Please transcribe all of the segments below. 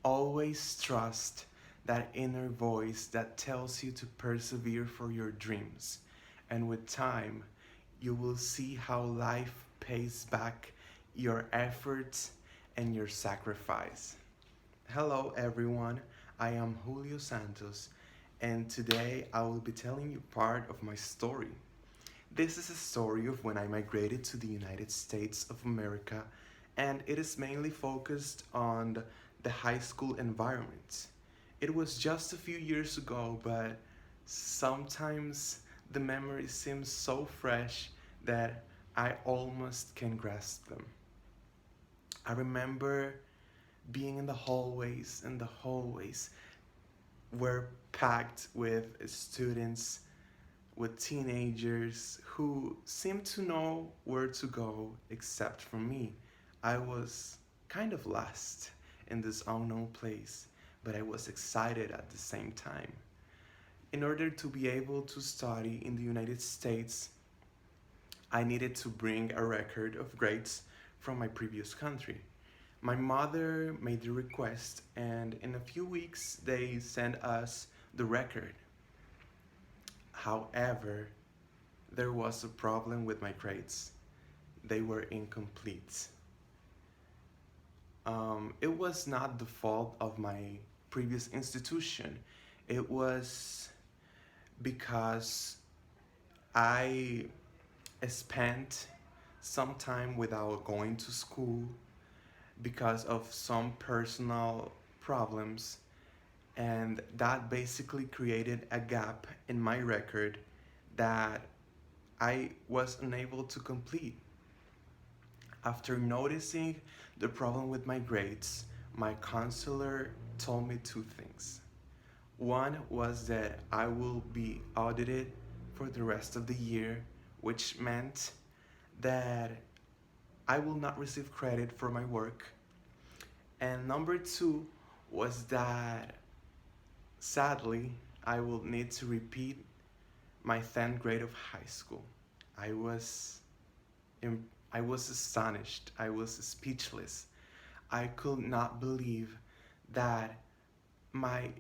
Always trust that inner voice that tells you to persevere for your dreams. And with time, you will see how life pays back your efforts and your sacrifice. Hello, everyone. I am Julio Santos, and today I will be telling you part of my story. This is a story of when I migrated to the United States of America, and it is mainly focused on the high school environment. It was just a few years ago, but sometimes the memories seem so fresh that I almost can grasp them. I remember being in the hallways, and the hallways were packed with students, with teenagers who seemed to know where to go except for me. I was kind of lost in this unknown place, but I was excited at the same time. In order to be able to study in the United States, I needed to bring a record of grades from my previous country. My mother made the request, and in a few weeks, they sent us the record. However, there was a problem with my grades. They were incomplete. It was not the fault of my previous institution. It was because I spent some time without going to school because of some personal problems, and that basically created a gap in my record that I was unable to complete. After noticing the problem with my grades, my counselor told me two things. One was that I will be audited for the rest of the year, which meant that I will not receive credit for my work. And number two was that sadly I will need to repeat my 10th grade of high school. I was I was astonished. I was speechless. I could not believe that my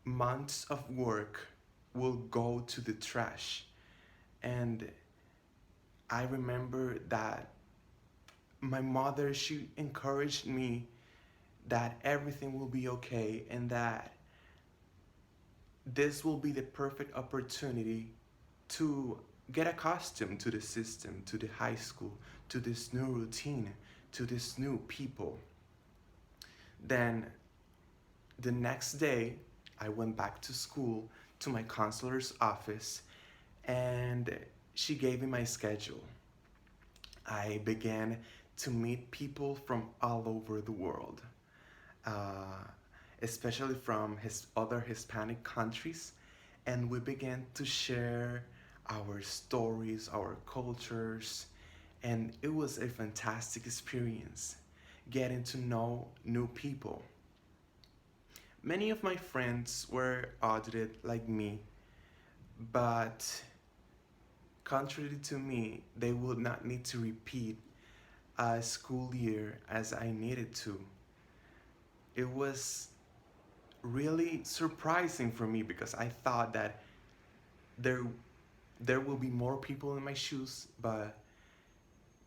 months of work will go to the trash. And I remember that my mother, she encouraged me that everything will be okay and that this will be the perfect opportunity to get accustomed to the system, to the high school, to this new routine, to this new people. Then the next day, I went back to school, to my counselor's office, and she gave me my schedule. I began to meet people from all over the world, uh, especially from other Hispanic countries, and we began to share our stories, our cultures, and it was a fantastic experience getting to know new people. Many of my friends were audited like me, but contrary to me, they would not need to repeat a school year as I needed to. It was really surprising for me because I thought that there there will be more people in my shoes, but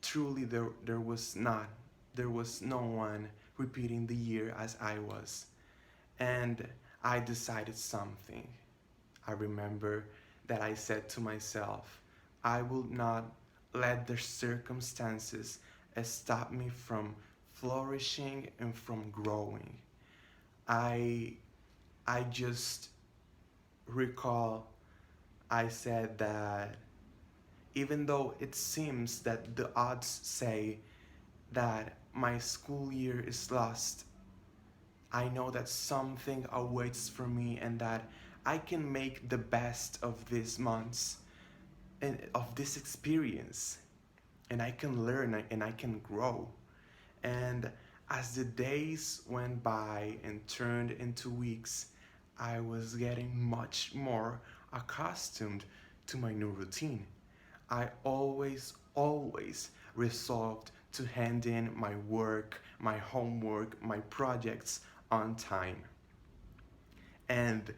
truly there was not. There was no one repeating the year as I was. And I decided something. I remember that I said to myself, I will not let the circumstances stop me from flourishing and from growing. I I just recall I said that even though it seems that the odds say that my school year is lost, I know that something awaits for me and that I can make the best of these months and of this experience, and I can learn and I can grow. And as the days went by and turned into weeks, I was getting much more accustomed to my new routine. I always resolved to hand in my work, my homework, my projects on time. And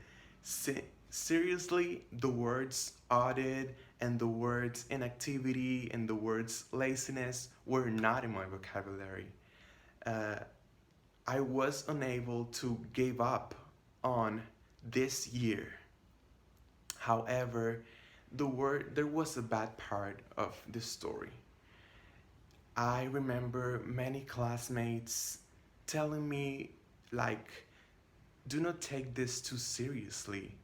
seriously, the words audit and the words inactivity and the words laziness were not in my vocabulary. Uh, I was unable to give up on this year. However, there was a bad part of the story. I remember many classmates telling me like, do not take this too seriously.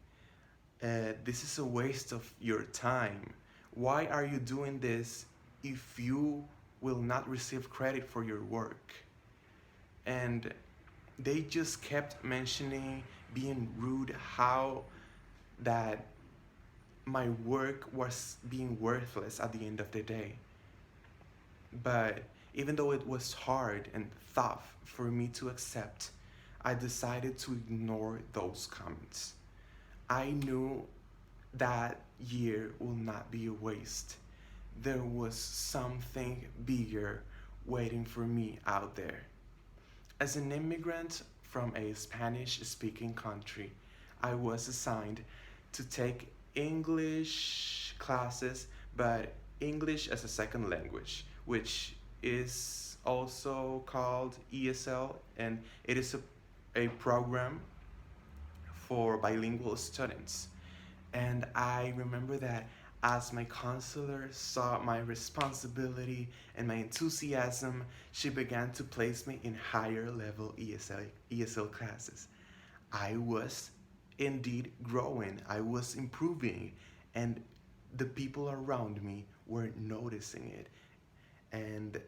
This is a waste of your time. Why are you doing this if you will not receive credit for your work? And they just kept mentioning, being rude, how that my work was being worthless at the end of the day. But even though it was hard and tough for me to accept, I decided to ignore those comments. I knew that year will not be a waste. There was something bigger waiting for me out there. As an immigrant from a Spanish speaking country, I was assigned to take English classes, but English as a second language, which is also called ESL, and it is a program for bilingual students. And I remember that as my counselor saw my responsibility and my enthusiasm, she began to place me in higher level ESL classes. I was indeed growing, I was improving, and the people around me were noticing it. And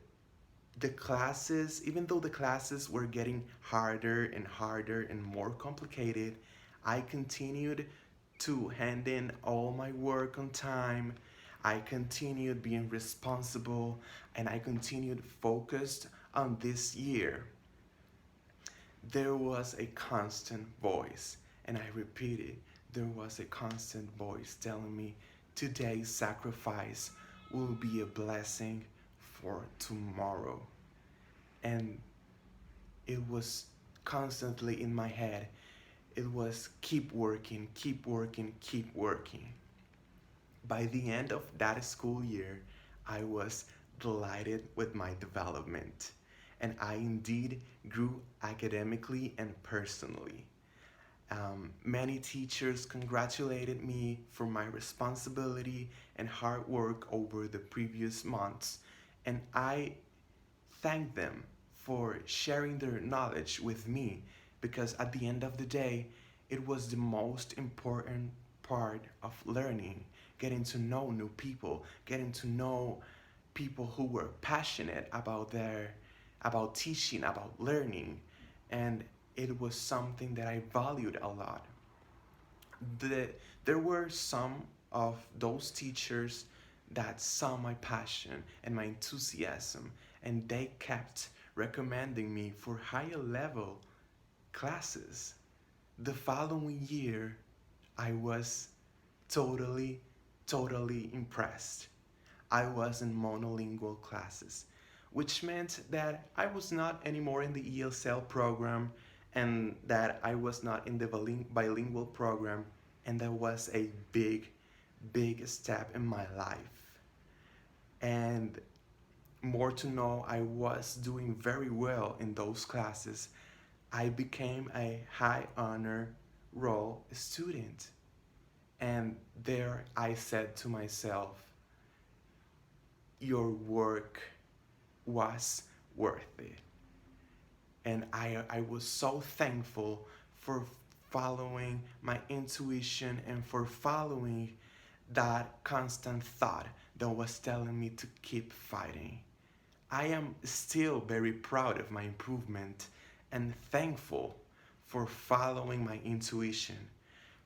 the classes, even though the classes were getting harder and harder and more complicated, I continued to hand in all my work on time. I continued being responsible and I continued focused on this year. There was a constant voice, and I repeated, there was a constant voice telling me today's sacrifice will be a blessing for tomorrow. And it was constantly in my head. It was keep working, keep working, keep working. By the end of that school year, I was delighted with my development, and I indeed grew academically and personally. Many teachers congratulated me for my responsibility and hard work over the previous months, and I thanked them for sharing their knowledge with me, because at the end of the day, it was the most important part of learning, getting to know new people, getting to know people who were passionate about teaching, about learning, and it was something that I valued a lot. the, there were some of those teachers that saw my passion and my enthusiasm, and they kept recommending me for higher level classes. The following year, I was totally, totally impressed. I was in monolingual classes, which meant that I was not anymore in the ESL program and that I was not in the bilingual program, and that was a big, big step in my life. And more to know, I was doing very well in those classes. I became a high honor roll student. And there I said to myself, your work was worth it. And I was so thankful for following my intuition and for following that constant thought that was telling me to keep fighting. I am still very proud of my improvement and thankful for following my intuition,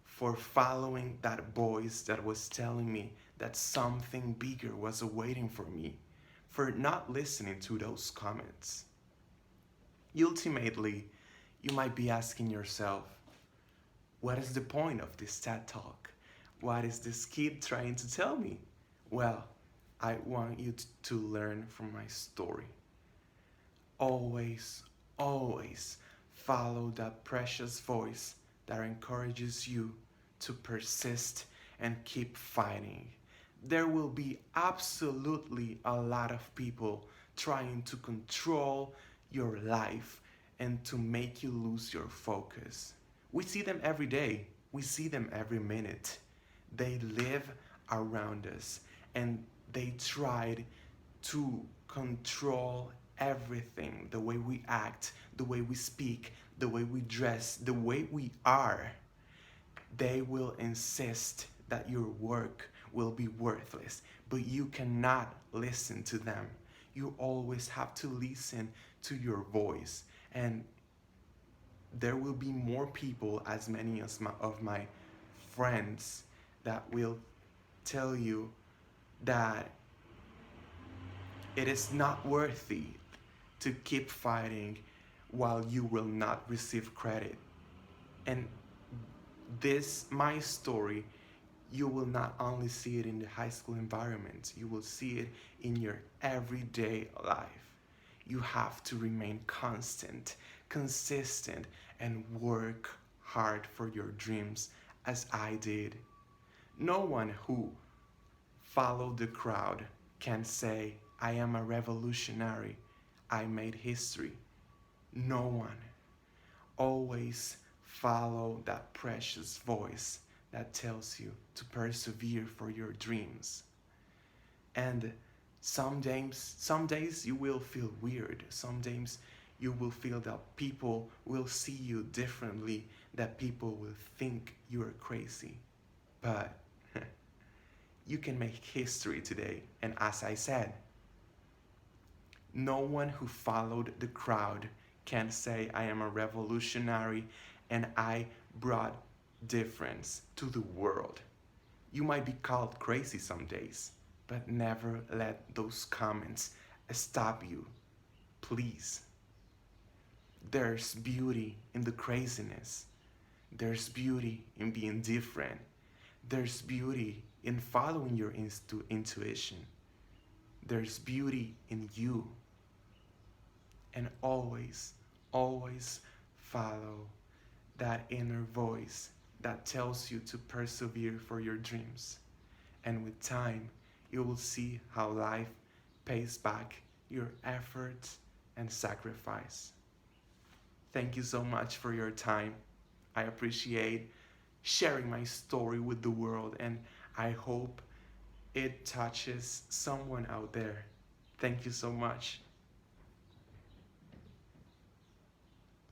for following that voice that was telling me that something bigger was awaiting for me, for not listening to those comments. Ultimately, you might be asking yourself, what is the point of this TED Talk? What is this kid trying to tell me? Well, I want you to learn from my story. Always, always follow that precious voice that encourages you to persist and keep fighting. There will be absolutely a lot of people trying to control your life and to make you lose your focus. We see them every day, we see them every minute. They live around us and they tried to control everything, the way we act, the way we speak, the way we dress, the way we are. They will insist that your work will be worthless, but you cannot listen to them. You always have to listen to your voice. And there will be more people, as many as of my friends, that will tell you that it is not worthy to keep fighting while you will not receive credit. And this, my story, you will not only see it in the high school environment, you will see it in your everyday life. You have to remain constant, consistent, and work hard for your dreams as I did. No one who followed the crowd can say, I am a revolutionary, I made history. No one. Always follow that precious voice that tells you to persevere for your dreams. And some days you will feel weird. Some days you will feel that people will see you differently, that people will think you are crazy. But you can make history today. And as I said, no one who followed the crowd can say I am a revolutionary and I brought difference to the world. You might be called crazy some days, but never let those comments stop you. Please. There's beauty in the craziness. There's beauty in being different. There's beauty in following your intuition. There's beauty in you. And always, always follow that inner voice that tells you to persevere for your dreams. And with time, you will see how life pays back your efforts and sacrifice. Thank you so much for your time. I appreciate sharing my story with the world, and I hope it touches someone out there. Thank you so much.